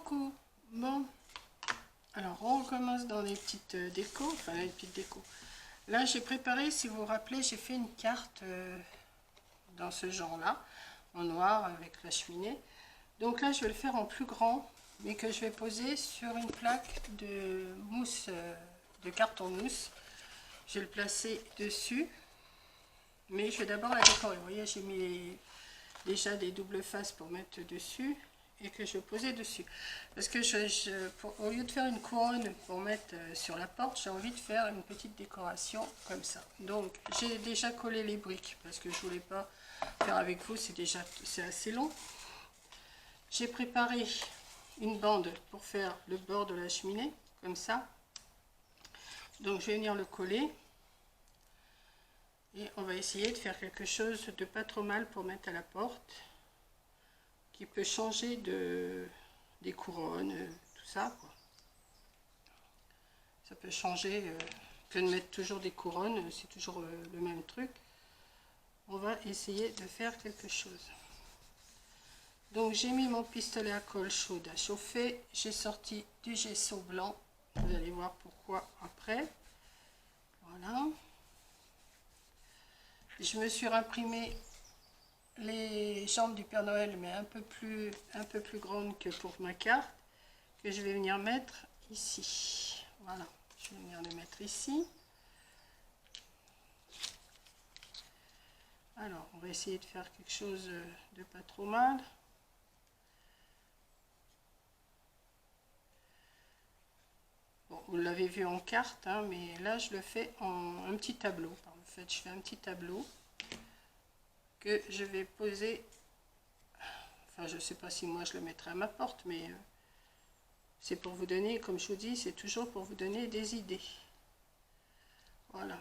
Coucou. Bon, alors on recommence dans les petites décos, enfin les petites décos. Là j'ai préparé, si vous vous rappelez, j'ai fait une carte dans ce genre-là, en noir avec la cheminée. Donc là je vais le faire en plus grand, mais que je vais poser sur une plaque de mousse, de carton mousse. Je vais le placer dessus, mais je vais d'abord la décorer. Vous voyez, j'ai mis déjà des doubles faces pour mettre dessus et que je vais poser dessus. Parce que au lieu de faire une couronne pour mettre sur la porte, j'ai envie de faire une petite décoration comme ça. Donc j'ai déjà collé les briques parce que je voulais pas faire avec vous, c'est assez long. J'ai préparé une bande pour faire le bord de la cheminée comme ça. Donc je vais venir le coller. Et on va essayer de faire quelque chose de pas trop mal pour mettre à la porte, qui peut changer des couronnes, tout ça, quoi. Ça peut changer que de mettre toujours des couronnes, c'est toujours le même truc. On va essayer de faire quelque chose. Donc j'ai mis mon pistolet à colle chaude à chauffer, j'ai sorti du gesso blanc, vous allez voir pourquoi après. Voilà. Je me suis imprimé les jambes du Père Noël, mais un peu plus grandes que pour ma carte, que je vais venir mettre ici. Voilà, je vais venir les mettre ici. Alors, on va essayer de faire quelque chose de pas trop mal. Bon, vous l'avez vu en carte, hein, mais là, je le fais en un petit tableau. En fait, je fais un petit tableau que je vais poser. Enfin, je ne sais pas si moi je le mettrai à ma porte, mais c'est pour vous donner, comme je vous dis, c'est toujours pour vous donner des idées. Voilà.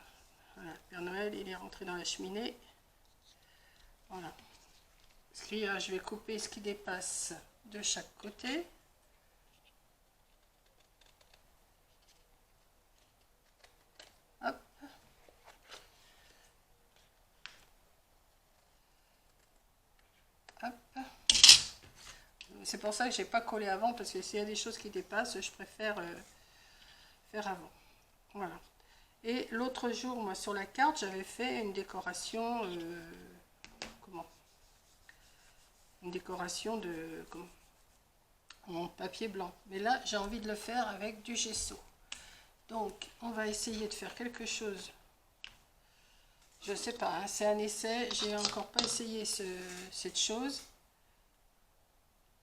Voilà, le Père Noël, il est rentré dans la cheminée. Voilà. Je vais couper ce qui dépasse de chaque côté. Hop. Hop. C'est pour ça que j'ai pas collé avant, parce que s'il y a des choses qui dépassent, je préfère faire avant. Voilà. Et l'autre jour, moi, sur la carte, j'avais fait une décoration, une décoration en papier blanc. Mais là, j'ai envie de le faire avec du gesso. Donc, on va essayer de faire quelque chose. Je sais pas, hein, c'est un essai. J'ai encore pas essayé cette chose.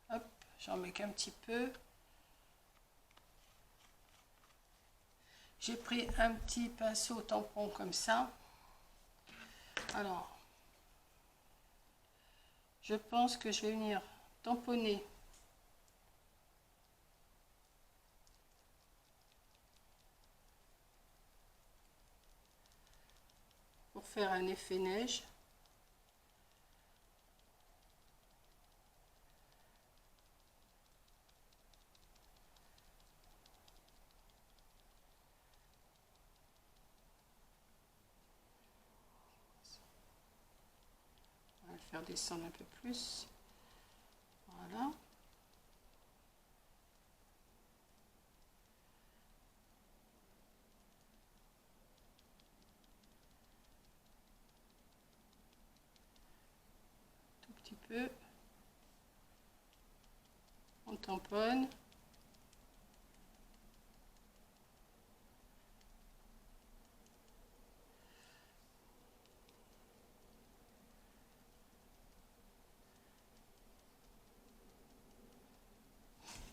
Hop, j'en mets qu'un petit peu. J'ai pris un petit pinceau tampon comme ça. Alors, je pense que je vais venir tamponner pour faire un effet neige. On va le faire descendre un peu plus. Voilà. Tout petit peu. On tamponne.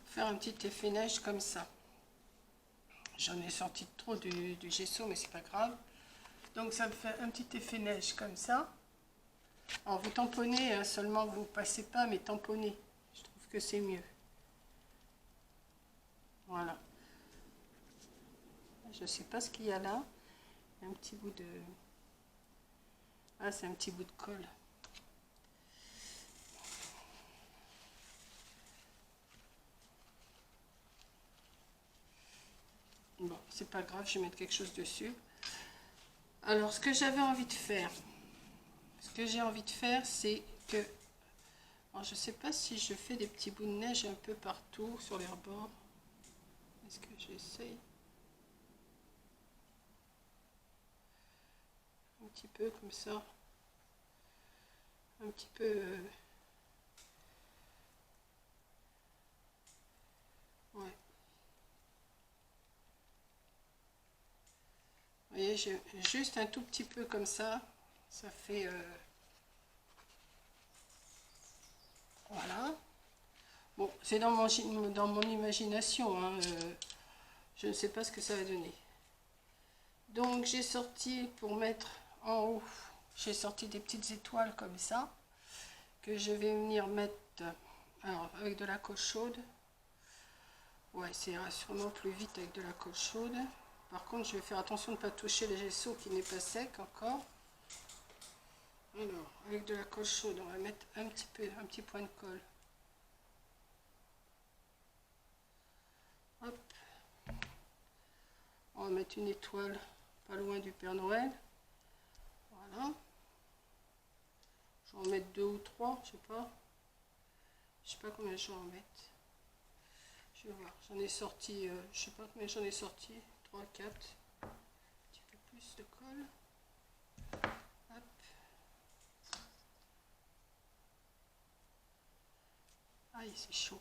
Faire un petit effet neige comme ça. J'en ai sorti trop du gesso, mais c'est pas grave. Donc ça me fait un petit effet neige comme ça. Alors vous tamponnez, hein, seulement vous passez pas, mais tamponnez. Je trouve que c'est mieux. Voilà. Je sais pas ce qu'il y a là. Un petit bout de... Ah, c'est un petit bout de colle. Bon, c'est pas grave, je vais mettre quelque chose dessus. Alors, ce que j'avais envie de faire, c'est que Alors, je sais pas si je fais des petits bouts de neige un peu partout sur les rebords. Est-ce que j'essaye un petit peu comme ça, un petit peu ouais. Vous voyez, juste un tout petit peu comme ça fait voilà. Bon, c'est dans mon imagination, hein, je ne sais pas ce que ça va donner. Donc j'ai sorti pour mettre en haut, j'ai sorti des petites étoiles comme ça, que je vais venir mettre alors, avec de la colle chaude. Ouais, ça ira sûrement plus vite avec de la colle chaude. Par contre, je vais faire attention de ne pas toucher le gesso qui n'est pas sec encore. Alors, avec de la colle chaude, on va mettre un petit point de colle. Hop. On va mettre une étoile pas loin du Père Noël. Voilà. Je vais en mettre 2 ou 3, je sais pas. Je sais pas combien je vais en mettre. Je vais voir. J'en ai sorti, je sais pas combien j'en ai sorti. 3, 4. Un petit peu plus de colle. Hop. Aïe, c'est chaud.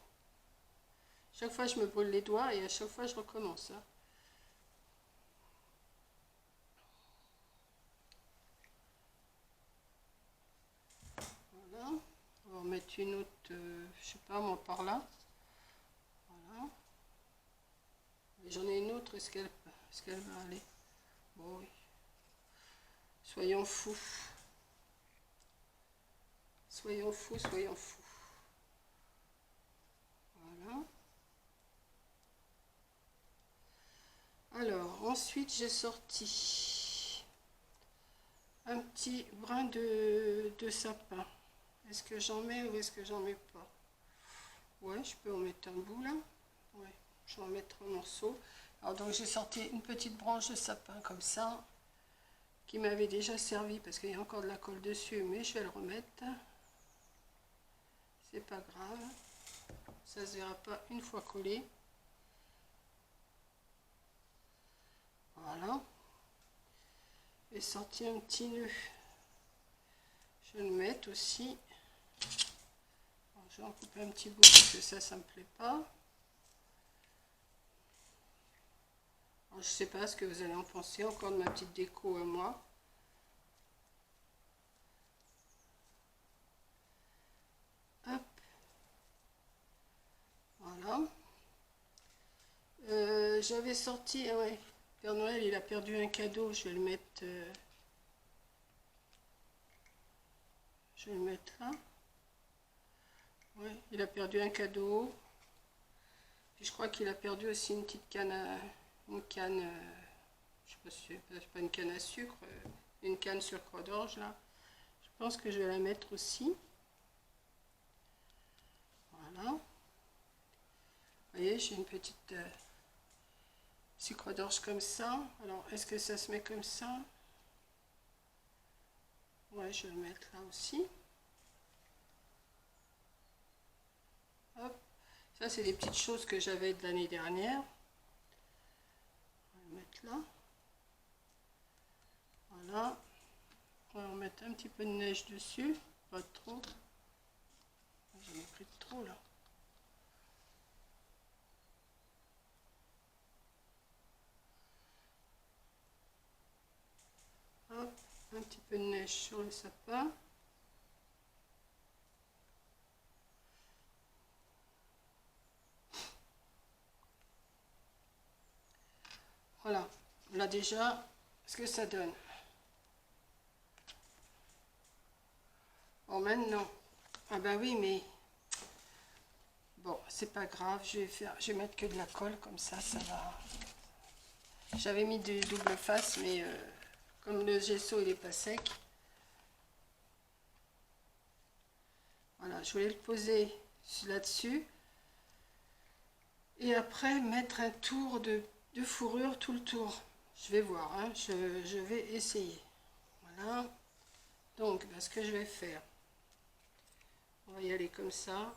Chaque fois, je me brûle les doigts et à chaque fois, je recommence. Hein. Voilà. On va en mettre une autre, je sais pas, moi, par là. Voilà. J'en ai une autre, est-ce qu'elle va aller? Bon, oui. Soyons fous. Soyons fous, soyons fous. Voilà. Alors, ensuite, j'ai sorti un petit brin de sapin. Est-ce que j'en mets ou est-ce que j'en mets pas? Ouais, je peux en mettre un bout là. Ouais, je vais en mettre un morceau. Alors donc j'ai sorti une petite branche de sapin comme ça, qui m'avait déjà servi parce qu'il y a encore de la colle dessus, mais je vais le remettre. C'est pas grave, ça se verra pas une fois collé. Voilà. J'ai sorti un petit nœud. Je vais le mettre aussi. Alors, je vais en couper un petit bout parce que ça me plaît pas. Alors, je sais pas ce que vous allez en penser encore de ma petite déco à moi. Hop. Voilà. J'avais sorti, ouais, Père Noël, il a perdu un cadeau, je vais le mettre, là. Ouais, il a perdu un cadeau. Puis je crois qu'il a perdu aussi une petite canne, je sais pas si c'est pas une canne à sucre, une canne sucre d'orge là. Je pense que je vais la mettre aussi. Voilà. Vous voyez, j'ai une petite sucre d'orge comme ça. Alors, est-ce que ça se met comme ça? Ouais, je vais le mettre là aussi. Hop. Ça, c'est des petites choses que j'avais de l'année dernière. On va le mettre là. Voilà. On va en mettre un petit peu de neige dessus. Pas trop. J'en ai pris de trop là. Hop. Un petit peu de neige sur le sapin. Voilà, là déjà, ce que ça donne. Bon, maintenant, ah bah oui, mais bon, c'est pas grave, je vais mettre que de la colle, comme ça, ça va. J'avais mis du double face, mais comme le gesso, il est pas sec. Voilà, je voulais le poser là-dessus. Et après, mettre un tour de fourrure tout le tour. Je vais voir, hein, je vais essayer. Voilà. Donc, ce que je vais faire, On va y aller comme ça.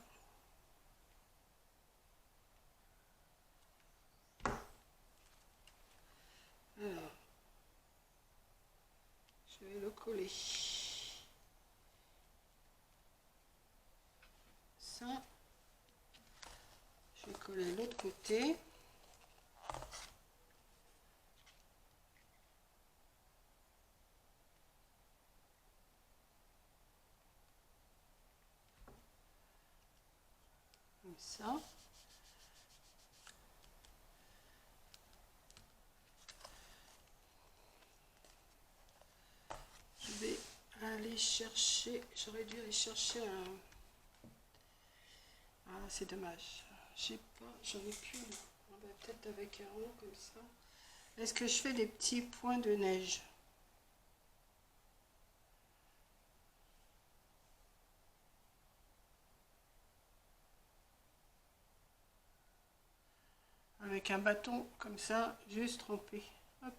Alors, je vais le coller. Ça. Je vais coller l'autre côté. Comme ça. Je vais aller chercher, j'aurais dû aller chercher un... Ah, c'est dommage. J'ai pas, j'en ai plus. On va peut-être avec un rond comme ça. Est-ce que je fais des petits points de neige? Avec un bâton comme ça, juste trempé. Hop.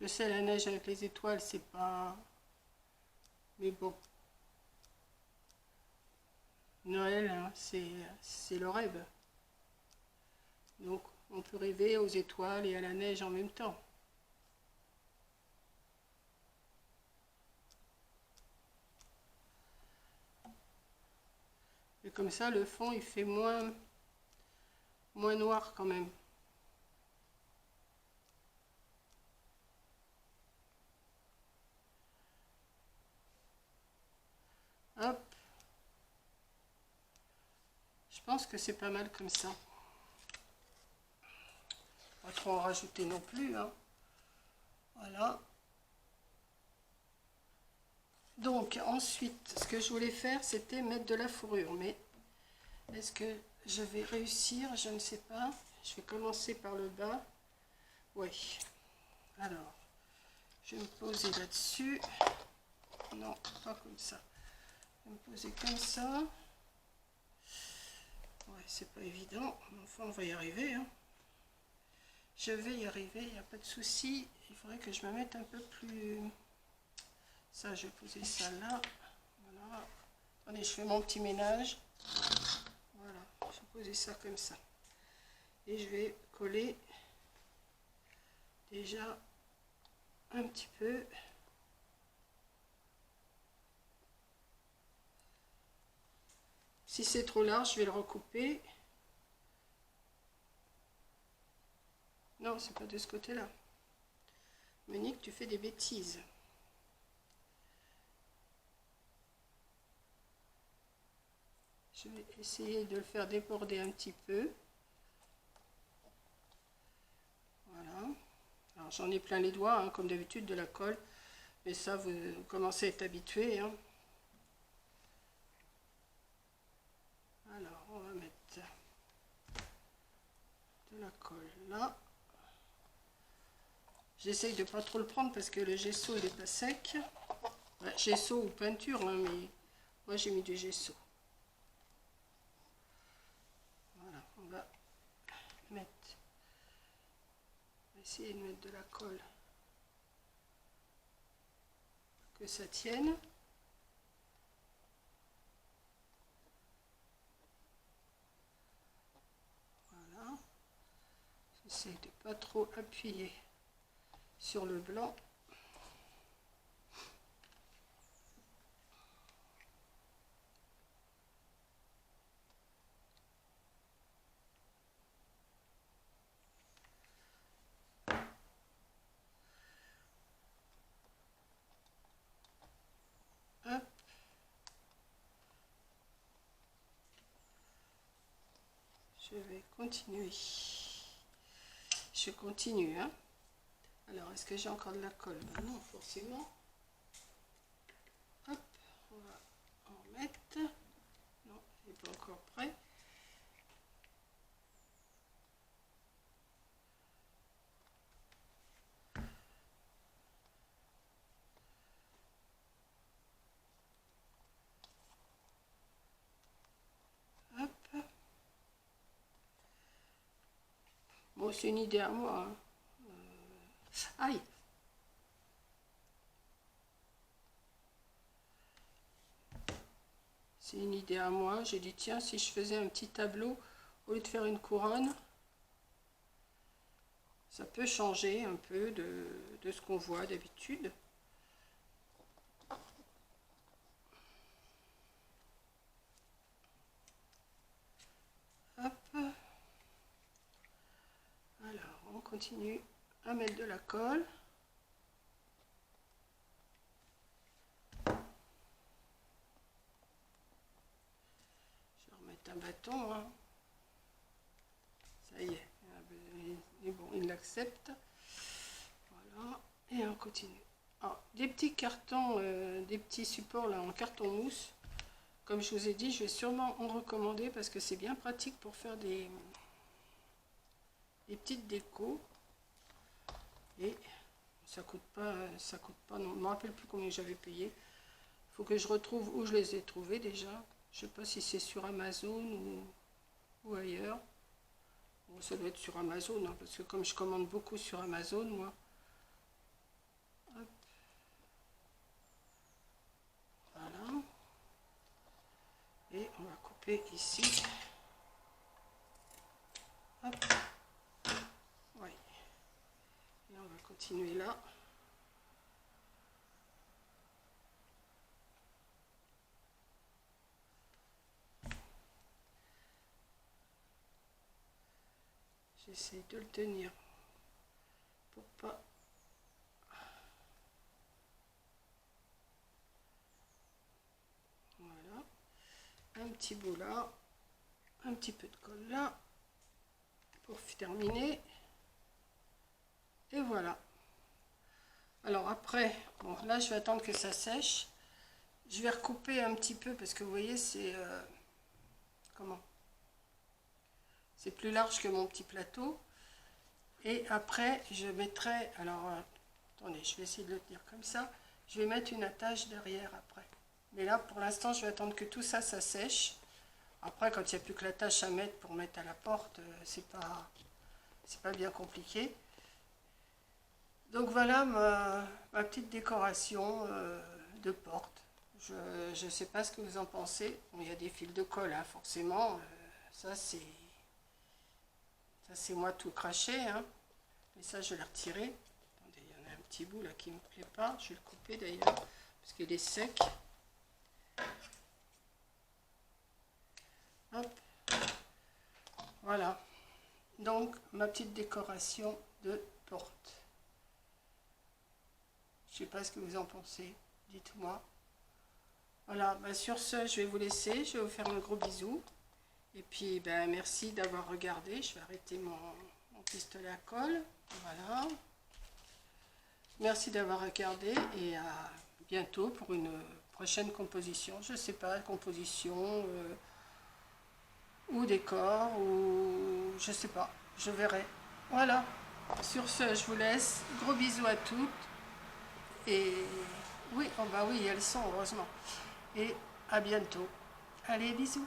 Je sais, la neige avec les étoiles, c'est pas... Mais bon. Noël, hein, c'est le rêve. Donc, on peut rêver aux étoiles et à la neige en même temps. Et comme ça, le fond, il fait moins noir quand même. Hop. Je pense que c'est pas mal comme ça. Pas trop en rajouter non plus, hein. Voilà. Donc, ensuite, ce que je voulais faire, c'était mettre de la fourrure. Mais est-ce que je vais réussir? Je ne sais pas. Je vais commencer par le bas. Oui. Alors, je vais me poser là-dessus. Non, pas comme ça. Je vais me poser comme ça. Ouais, c'est pas évident. Enfin, on va y arriver, hein. Je vais y arriver, il n'y a pas de souci. Il faudrait que je me mette un peu plus... Ça, je vais poser ça là. Voilà. Attendez, je fais mon petit ménage. Voilà, je vais poser ça comme ça. Et je vais coller déjà un petit peu. Si c'est trop large, je vais le recouper. Non, c'est pas de ce côté-là. Monique, tu fais des bêtises. Je vais essayer de le faire déborder un petit peu. Voilà. Alors j'en ai plein les doigts, hein, comme d'habitude, de la colle. Mais ça, vous commencez à être habitué, hein. Alors, on va mettre de la colle là. J'essaye de pas trop le prendre parce que le gesso, il est pas sec. Ouais, gesso ou peinture, hein, mais moi j'ai mis du gesso. Voilà, on va mettre... On va essayer de mettre de la colle pour que ça tienne. Voilà. J'essaie de pas trop appuyer sur le blanc. Hop. Je vais continuer. Je continue, hein. Alors, est-ce que j'ai encore de la colle? Ben non, forcément. Hop, on va en mettre. Non, il n'est pas encore prêt. Bon, c'est une idée à moi. Hein. Aïe! C'est une idée à moi. J'ai dit, tiens, si je faisais un petit tableau, au lieu de faire une couronne, ça peut changer un peu de ce qu'on voit d'habitude. Hop. Alors, on continue à mettre de la colle. Je vais remettre un bâton. Hein. Ça y est. Et bon, il l'accepte. Voilà. Et on continue. Alors, des petits cartons, des petits supports là en carton mousse. Comme je vous ai dit, je vais sûrement en recommander parce que c'est bien pratique pour faire des petites décos. Et ça coûte pas, non, je ne me rappelle plus combien j'avais payé. Il faut que je retrouve où je les ai trouvés déjà. Je sais pas si c'est sur Amazon ou ailleurs. Bon, ça doit être sur Amazon, hein, parce que comme je commande beaucoup sur Amazon, moi. Hop. Voilà. Et on va couper ici. Hop. Oui. Et on va continuer là. J'essaie de le tenir pour pas. Voilà. Un petit bout là. Un petit peu de colle là. Pour terminer. Et voilà. Alors après, bon là je vais attendre que ça sèche. Je vais recouper un petit peu parce que vous voyez c'est comment? C'est plus large que mon petit plateau. Et après je mettrai, alors attendez, je vais essayer de le tenir comme ça. Je vais mettre une attache derrière après. Mais là pour l'instant je vais attendre que tout ça sèche. Après quand il n'y a plus que l'attache à mettre pour mettre à la porte, c'est pas bien compliqué. Donc voilà ma petite décoration de porte. Je ne sais pas ce que vous en pensez. Bon, il y a des fils de colle, hein, forcément. Ça c'est moi tout craché. Hein. Mais ça, je vais le retirer. Attendez, il y en a un petit bout là qui ne me plaît pas. Je vais le couper d'ailleurs, parce qu'il est sec. Hop. Voilà. Donc, ma petite décoration de porte. Je ne sais pas ce que vous en pensez. Dites-moi. Voilà, bah sur ce, je vais vous laisser. Je vais vous faire un gros bisou. Et puis, ben, merci d'avoir regardé. Je vais arrêter mon pistolet à colle. Voilà. Merci d'avoir regardé et à bientôt pour une prochaine composition. Je ne sais pas, composition ou décor ou je sais pas. Je verrai. Voilà. Sur ce, je vous laisse. Gros bisous à toutes. Et oui, oh bah oui, elles sont, heureusement. Et à bientôt. Allez, bisous.